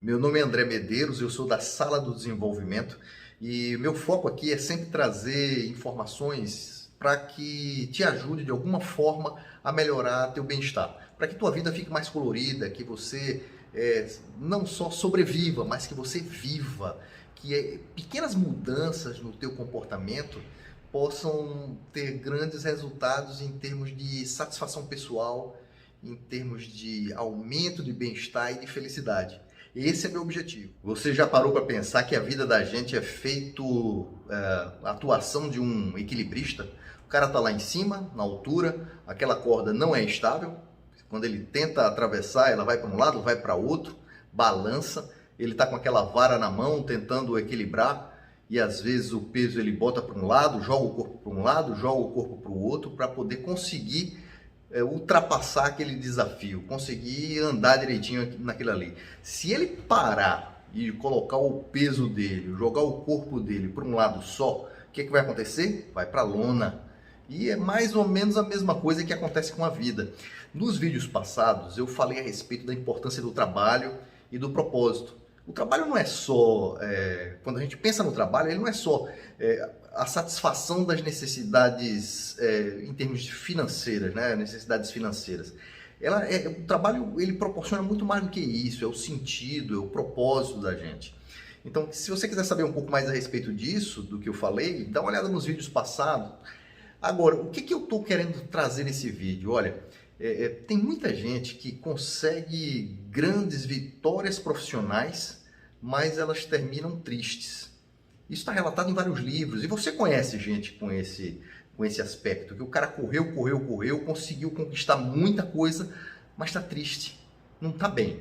Meu nome é André Medeiros, eu sou da Sala do Desenvolvimento e o meu foco aqui é sempre trazer informações para que te ajude de alguma forma a melhorar teu bem-estar, para que tua vida fique mais colorida, que você não só sobreviva, mas que você viva, que pequenas mudanças no teu comportamento possam ter grandes resultados em termos de satisfação pessoal, em termos de aumento de bem-estar e de felicidade. Esse é meu objetivo. Você já parou para pensar que a vida da gente é feito a atuação de um equilibrista? O cara tá lá em cima, na altura, aquela corda não é estável. Quando ele tenta atravessar, ela vai para um lado, vai para outro, balança. Ele tá com aquela vara na mão, tentando equilibrar, e às vezes o peso ele bota para um lado, joga o corpo para um lado, joga o corpo para o outro, para poder conseguir ultrapassar aquele desafio, conseguir andar direitinho naquilo ali. Se ele parar e colocar o peso dele, jogar o corpo dele para um lado só, o que vai acontecer? Vai para a lona. E é mais ou menos a mesma coisa que acontece com a vida. Nos vídeos passados eu falei a respeito da importância do trabalho e do propósito. O trabalho não é só, quando a gente pensa no trabalho, ele não é só a satisfação das necessidades em termos de financeiras, né? Necessidades financeiras. O trabalho ele proporciona muito mais do que isso, é o sentido, é o propósito da gente. Então, se você quiser saber um pouco mais a respeito disso, do que eu falei, dá uma olhada nos vídeos passados. Agora, o que eu estou querendo trazer nesse vídeo? Olha, tem muita gente que consegue grandes vitórias profissionais, mas elas terminam tristes. Isso está relatado em vários livros. E você conhece gente com esse aspecto, que o cara correu, conseguiu conquistar muita coisa, mas está triste, não está bem.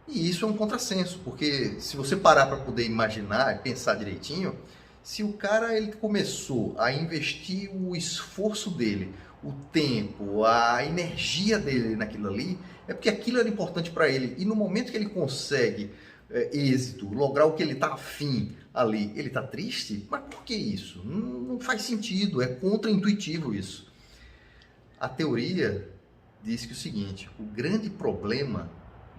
E isso é um contrassenso, porque se você parar para poder imaginar e pensar direitinho, se o cara ele começou a investir o esforço dele, o tempo, a energia dele naquilo ali, é porque aquilo era importante para ele. E no momento que ele consegue êxito, lograr o que ele está afim ali, ele está triste? Mas por que isso? Não faz sentido, é contra-intuitivo isso. A teoria diz que o seguinte, o grande problema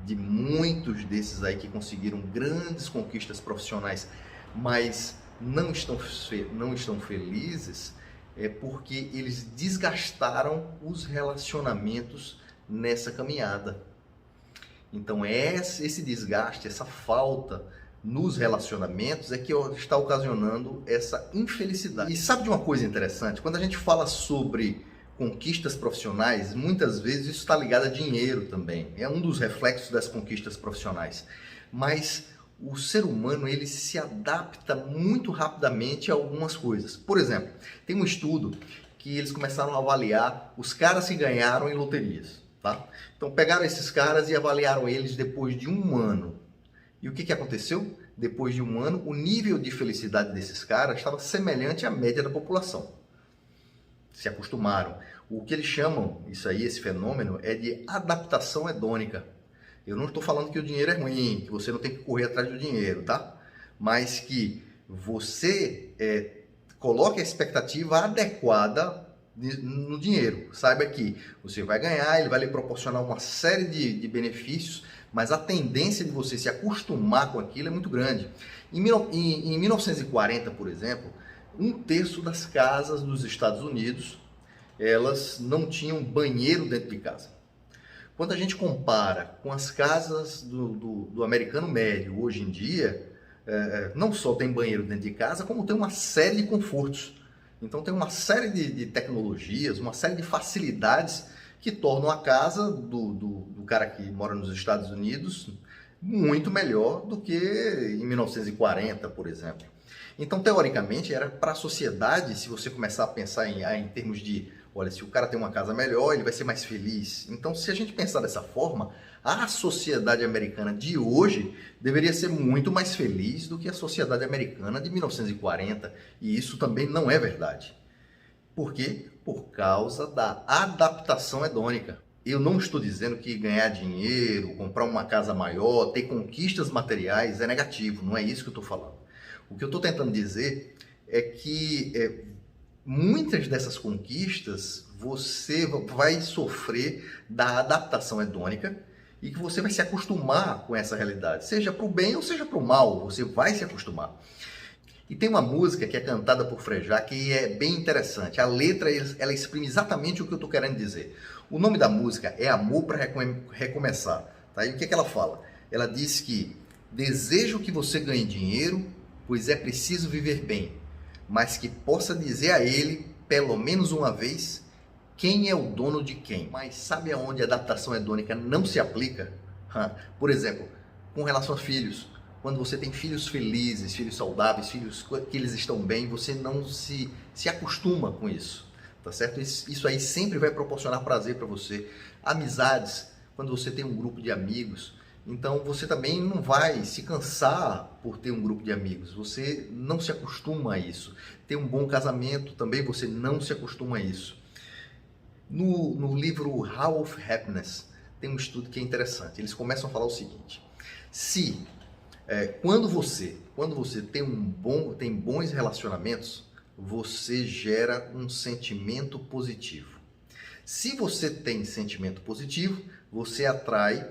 de muitos desses aí que conseguiram grandes conquistas profissionais, mas não estão felizes, é porque eles desgastaram os relacionamentos nessa caminhada. Então esse desgaste, essa falta nos relacionamentos é que está ocasionando essa infelicidade. E sabe de uma coisa interessante? Quando a gente fala sobre conquistas profissionais, muitas vezes isso está ligado a dinheiro também. É um dos reflexos das conquistas profissionais. Mas o ser humano ele se adapta muito rapidamente a algumas coisas. Por exemplo, tem um estudo que eles começaram a avaliar os caras que ganharam em loterias. Tá? Então pegaram esses caras e avaliaram eles depois de um ano. E o que aconteceu? Depois de um ano, o nível de felicidade desses caras estava semelhante à média da população. Se acostumaram. O que eles chamam, isso aí, esse fenômeno, é de adaptação hedônica. Eu não estou falando que o dinheiro é ruim, que você não tem que correr atrás do dinheiro, tá? Mas que você coloque a expectativa adequada no dinheiro. Saiba que você vai ganhar, ele vai lhe proporcionar uma série de benefícios, mas a tendência de você se acostumar com aquilo é muito grande. Em 1940, por exemplo, um terço das casas dos Estados Unidos, elas não tinham banheiro dentro de casa. Quando a gente compara com as casas do americano médio hoje em dia, não só tem banheiro dentro de casa, como tem uma série de confortos. Então tem uma série de tecnologias, uma série de facilidades que tornam a casa do cara que mora nos Estados Unidos muito melhor do que em 1940, por exemplo. Então, teoricamente, era para a sociedade, se você começar a pensar em termos de, olha, se o cara tem uma casa melhor, ele vai ser mais feliz. Então, se a gente pensar dessa forma, a sociedade americana de hoje deveria ser muito mais feliz do que a sociedade americana de 1940. E isso também não é verdade. Por quê? Por causa da adaptação hedônica. Eu não estou dizendo que ganhar dinheiro, comprar uma casa maior, ter conquistas materiais é negativo. Não é isso que eu estou falando. O que eu estou tentando dizer é que muitas dessas conquistas você vai sofrer da adaptação hedônica e que você vai se acostumar com essa realidade, seja para o bem ou seja para o mal, você vai se acostumar. E tem uma música que é cantada por Frejá que é bem interessante. A letra, ela exprime exatamente o que eu estou querendo dizer. O nome da música é Amor para Recomeçar. Tá? E o que ela fala? Ela diz que desejo que você ganhe dinheiro, pois é preciso viver bem, mas que possa dizer a ele, pelo menos uma vez, quem é o dono de quem. Mas sabe aonde a adaptação hedônica não se aplica? Por exemplo, com relação a filhos. Quando você tem filhos felizes, filhos saudáveis, filhos que eles estão bem, você não se acostuma com isso, tá certo? Isso aí sempre vai proporcionar prazer para você. Amizades, quando você tem um grupo de amigos, então você também não vai se cansar por ter um grupo de amigos, você não se acostuma a isso. Ter um bom casamento também você não se acostuma a isso. No livro How of Happiness tem um estudo que é interessante, eles começam a falar o seguinte: quando você tem bons relacionamentos, você gera um sentimento positivo. Se você tem sentimento positivo, você atrai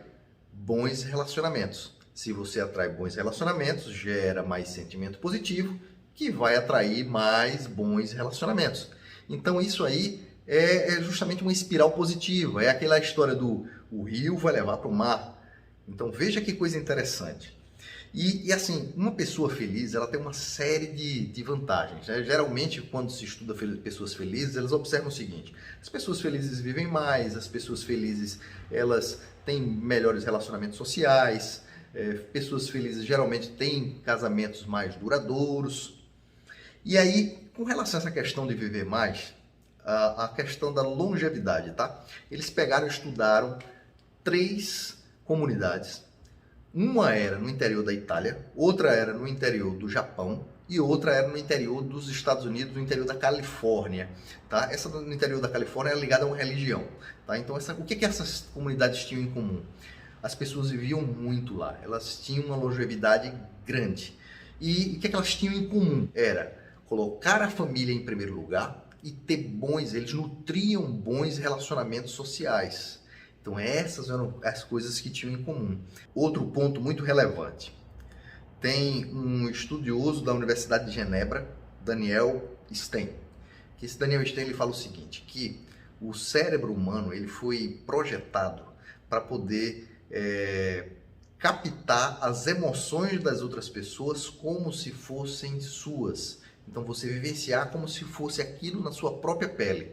bons relacionamentos. Se você atrai bons relacionamentos, gera mais sentimento positivo, que vai atrair mais bons relacionamentos. Então isso aí é justamente uma espiral positiva, é aquela história do o rio vai levar para o mar. Então veja que coisa interessante. E assim, uma pessoa feliz, ela tem uma série de vantagens, né? Geralmente, quando se estuda pessoas felizes, elas observam o seguinte: as pessoas felizes vivem mais, as pessoas felizes, elas têm melhores relacionamentos sociais, pessoas felizes geralmente têm casamentos mais duradouros. E aí, com relação a essa questão de viver mais, a questão da longevidade, tá? Eles pegaram e estudaram 3 comunidades. Uma era no interior da Itália, outra era no interior do Japão e outra era no interior dos Estados Unidos, no interior da Califórnia. Tá? Essa no interior da Califórnia é ligada a uma religião. Tá? Então, o que essas comunidades tinham em comum? As pessoas viviam muito lá, elas tinham uma longevidade grande. E o que elas tinham em comum? Era colocar a família em primeiro lugar e ter eles nutriam bons relacionamentos sociais. Então essas eram as coisas que tinham em comum. Outro ponto muito relevante. Tem um estudioso da Universidade de Genebra, Daniel Stein, que esse Daniel Stein ele fala o seguinte, que o cérebro humano ele foi projetado para poder captar as emoções das outras pessoas como se fossem suas. Então você vivenciar como se fosse aquilo na sua própria pele.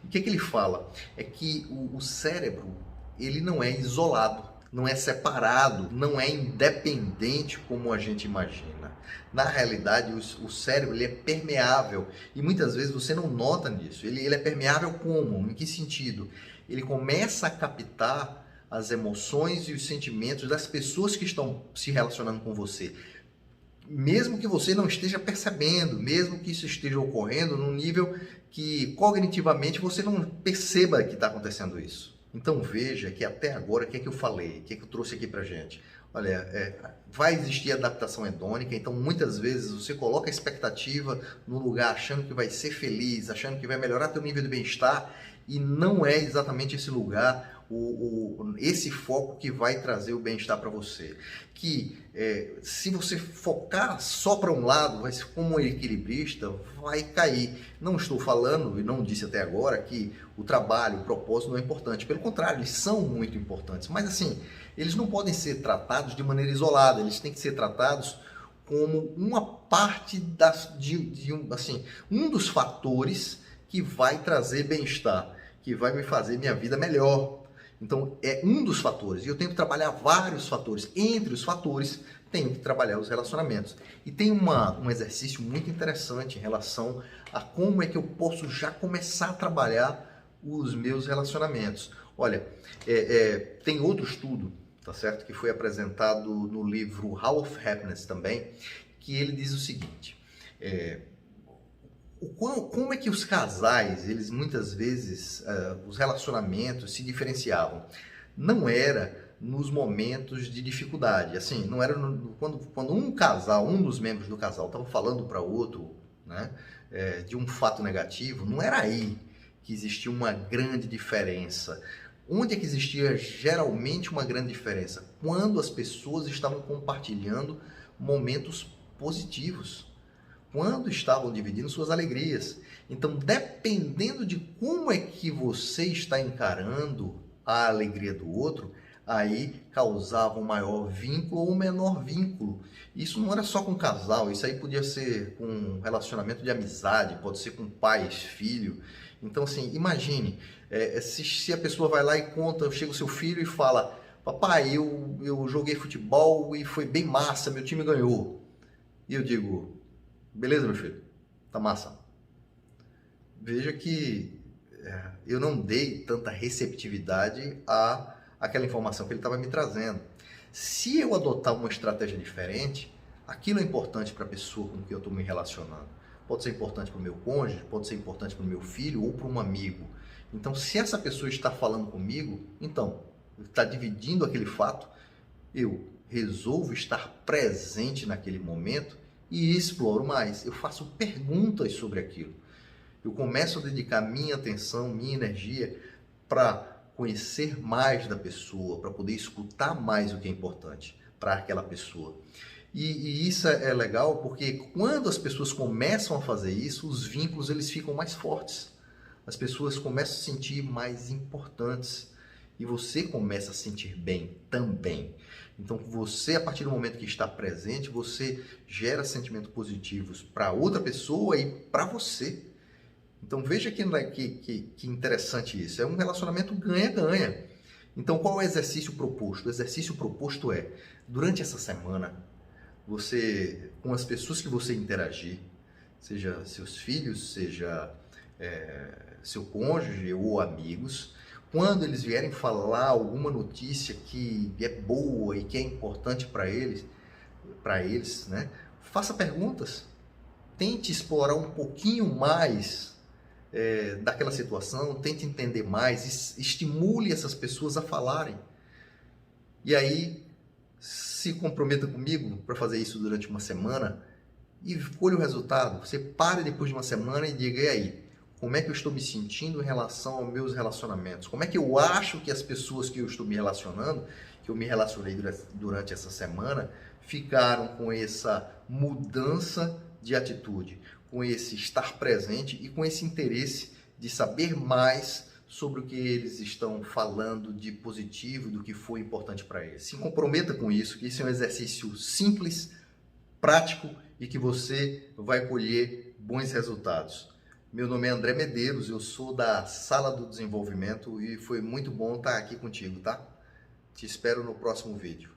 E o que ele fala? É que o cérebro ele não é isolado, não é separado, não é independente como a gente imagina. Na realidade, o cérebro ele é permeável e muitas vezes você não nota nisso. Ele é permeável como? Em que sentido? Ele começa a captar as emoções e os sentimentos das pessoas que estão se relacionando com você. Mesmo que você não esteja percebendo, mesmo que isso esteja ocorrendo num nível que cognitivamente você não perceba que está acontecendo isso. Então veja que até agora, o que é que eu falei? O que é que eu trouxe aqui pra gente? Olha, vai existir adaptação hedônica, então muitas vezes você coloca a expectativa no lugar achando que vai ser feliz, achando que vai melhorar teu nível de bem-estar e não é exatamente esse lugar, esse foco que vai trazer o bem-estar para você. Que se você focar só para um lado, vai ser como um equilibrista, vai cair. Não estou falando, e não disse até agora, que o trabalho, o propósito não é importante. Pelo contrário, eles são muito importantes. Mas assim, eles não podem ser tratados de maneira isolada, eles têm que ser tratados como uma parte um dos fatores que vai trazer bem-estar, que vai me fazer minha vida melhor. Então, é um dos fatores. E eu tenho que trabalhar vários fatores. Entre os fatores, tenho que trabalhar os relacionamentos. E tem um exercício muito interessante em relação a como é que eu posso já começar a trabalhar os meus relacionamentos. Olha, tem outro estudo, tá certo? Que foi apresentado no livro How of Happiness também, que ele diz o seguinte... como é que os casais, eles muitas vezes, os relacionamentos se diferenciavam? Não era nos momentos de dificuldade, assim, não era quando um dos membros do casal estava falando para o outro, né, de um fato negativo, não era aí que existia uma grande diferença. Onde é que existia geralmente uma grande diferença? Quando as pessoas estavam compartilhando momentos positivos, quando estavam dividindo suas alegrias. Então, dependendo de como é que você está encarando a alegria do outro, aí causava um maior vínculo ou um menor vínculo. Isso não era só com casal, isso aí podia ser com um relacionamento de amizade, pode ser com pais, filho. Então, assim, imagine, se a pessoa vai lá e conta, chega o seu filho e fala: papai, eu joguei futebol e foi bem massa, meu time ganhou. E eu digo: beleza, meu filho, tá massa. Veja que eu não dei tanta receptividade a aquela informação que ele estava me trazendo. Se eu adotar uma estratégia diferente, aquilo é importante para a pessoa com quem eu estou me relacionando. Pode ser importante para o meu cônjuge, pode ser importante para o meu filho ou para um amigo. Então, se essa pessoa está falando comigo, então, está dividindo aquele fato, eu resolvo estar presente naquele momento e exploro mais. Eu faço perguntas sobre aquilo. Eu começo a dedicar minha atenção, minha energia para conhecer mais da pessoa, para poder escutar mais o que é importante para aquela pessoa. E isso é legal porque quando as pessoas começam a fazer isso, os vínculos eles ficam mais fortes. As pessoas começam a se sentir mais importantes e você começa a se sentir bem também. Então, você, a partir do momento que está presente, você gera sentimentos positivos para outra pessoa e para você. Então, veja que interessante isso. É um relacionamento ganha-ganha. Então, qual é o exercício proposto? O exercício proposto é, durante essa semana, você, com as pessoas que você interagir, seja seus filhos, seja seu cônjuge ou amigos, quando eles vierem falar alguma notícia que é boa e que é importante para eles, né? Faça perguntas. Tente explorar um pouquinho mais daquela situação, tente entender mais, estimule essas pessoas a falarem. E aí, se comprometa comigo para fazer isso durante uma semana e colhe o resultado. Você pare depois de uma semana e diga: e aí, como é que eu estou me sentindo em relação aos meus relacionamentos? Como é que eu acho que as pessoas que eu estou me relacionando, que eu me relacionei durante essa semana, ficaram com essa mudança de atitude, com esse estar presente e com esse interesse de saber mais sobre o que eles estão falando de positivo, do que foi importante para eles. Se comprometa com isso, que isso é um exercício simples, prático e que você vai colher bons resultados. Meu nome é André Medeiros, eu sou da Sala do Desenvolvimento e foi muito bom estar aqui contigo, tá? Te espero no próximo vídeo.